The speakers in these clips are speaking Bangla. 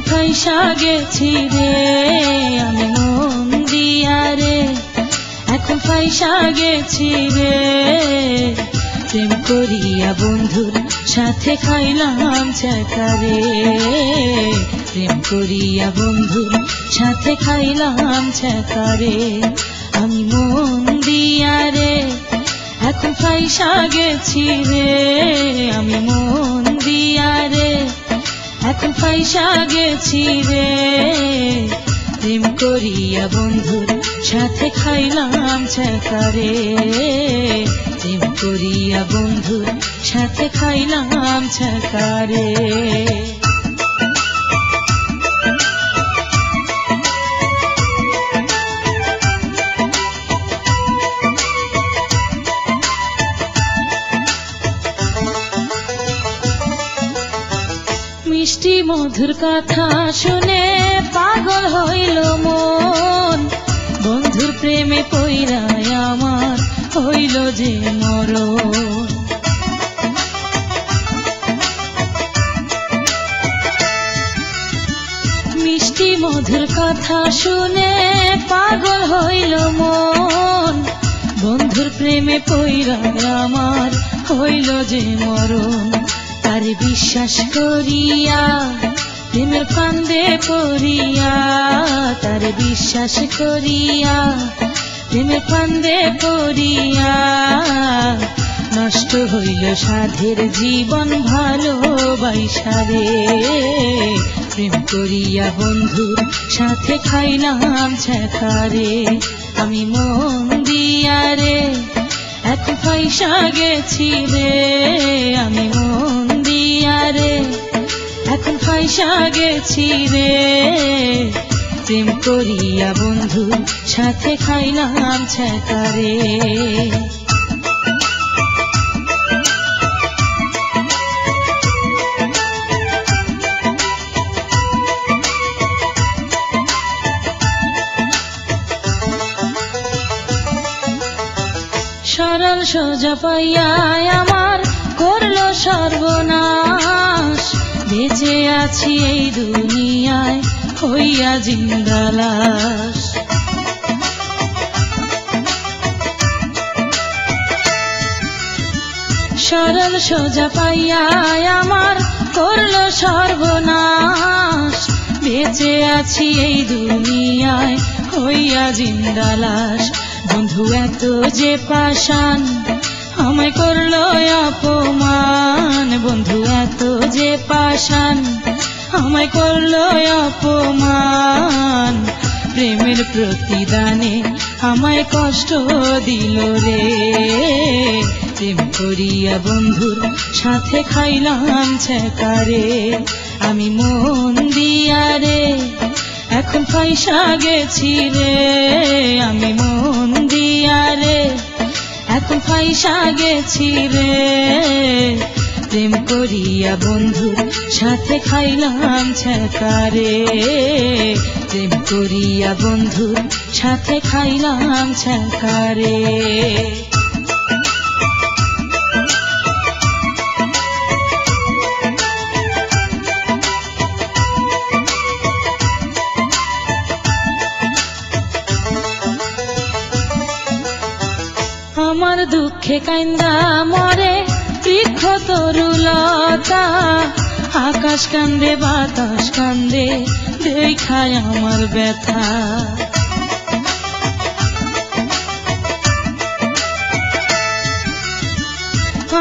ফাইসা গেছি রে আমি মন দিয়া রে, এখন ফাইসা গেছি রে। প্রেম করিয়া বন্ধুর সাথে খাইলাম ছ্যাঁকা রে, প্রেম করিয়া বন্ধুর সাথে খাইলাম ছ্যাঁকা রে। আমি মন দিয়া রে এখন ফাইসা গেছি রে, আমি মন দিয়া রে এখন ফাইসা গেছি রে। প্রেম করিয়া বন্ধুর সাথে খাইলাম ছ্যাঁকা রে, প্রেম করিয়া বন্ধুর সাথে খাইলাম ছ্যাঁকা রে। মিষ্টি মধুর কথা শুনে পাগল হইল মন, বন্ধুর প্রেমে পইরায় আমার হইল যে মরণ। মিষ্টি মধুর কথা শুনে পাগল হইল মন, বন্ধুর প্রেমে পইরায় আমার হইল যে মরণ। তারে বিশ্বাস করিয়া প্রেমের ফান্দে পড়িয়া, তারে বিশ্বাস করিয়া প্রেমের ফান্দে পড়িয়া, নষ্ট হইল সাধের জীবন ভালোবাসা রে। প্রেম করিয়া বন্ধুর সাথে খাইলাম ছ্যাঁকা রে, আমি মন দিয়া রে এখন ফাইসা গেছি রে, আমি মন দিয়া রে এখন ফাইসা গেছি রে। প্রেম করিয়া বন্ধুর সাথে খাইলাম ছ্যাঁকা রে। সরল সোজা পাইয়া আমার করলো সর্বনাশ, বেঁচে আছি এই দুনিয়ায় হইয়া জিন্দা লাশ। সরল সোজা পাইয়া আমার করলো সর্বনাশ, বেঁচে আছি এই দুনিয়ায় হইয়া জিন্দা লাশ। বন্ধু এত যে পাষাণ আমায় করলো অপমান, বন্ধু এত যে পাষাণ আমায় করলো অপমান। প্রেমের প্রতিদানে আমায় কষ্ট দিল রে, প্রেম করিয়া বন্ধুর সাথে খাইলাম ছ্যাঁকা রে। আমি মন দিয়া রে এখন ফাইসা গেছি রে, আমি মন দিয়া রে এখন ফাইসা গেছি রে। প্রেম করিয়া বন্ধুর সাথে খাইলাম ছ্যাঁকা রে, প্রেম করিয়া বন্ধুর সাথে খাইলাম ছ্যাঁকা রে। আমার দুঃখে কান্দা মরে বৃক্ষ তরুলতা, আকাশ কান্দে বাতাস কান্দে দেখায় আমার ব্যথা।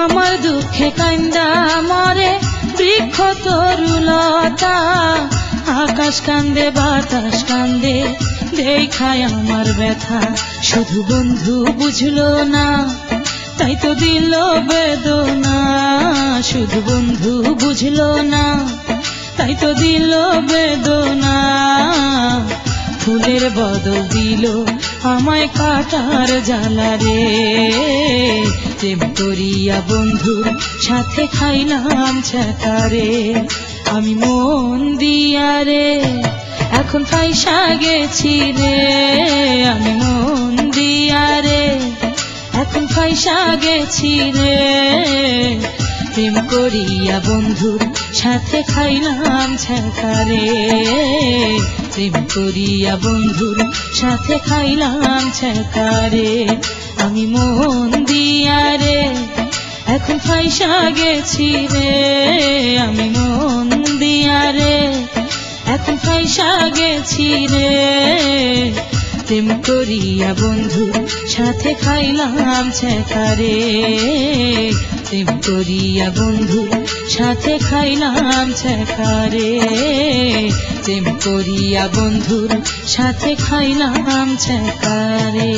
আমার দুঃখে কান্দা মরে বৃক্ষ তরুলতা, আকাশ কান্দে বাতাস কান্দে দেখায় আমার ব্যথা। শুধু বন্ধু বুঝলো না তাই তো দিল বেদনা, শুধু বন্ধু বুঝলো না তাই তো দিল বেদনা। ফুলের বদল দিল আমায় কাটার জ্বালা রে, প্রেম করিয়া বন্ধুর সাথে খাইলাম ছ্যাঁকা রে। আমি মন দিয়া রে এখন ফাইসা গেছি রে, আমি মন দিয়া রে এখন ফাইসা গেছি রে। প্রেম করিয়া বন্ধুর সাথে খাইলাম ছ্যাঁকারে, প্রেম করিয়া বন্ধুর সাথে খাইলাম ছ্যাঁকারে। আমি মন দিয়া রে এখন ফাইসা গেছি রে, আমি মন দিয়া রে এখন ফাইসা গেছি রে, প্রেম করিয়া বন্ধুর সাথে খাইলাম ছ্যাঁকারে, প্রেম করিয়া বন্ধুর সাথে খাইলাম ছ্যাঁকারে, প্রেম করিয়া বন্ধুর সাথে খাইলাম ছ্যাঁকারে।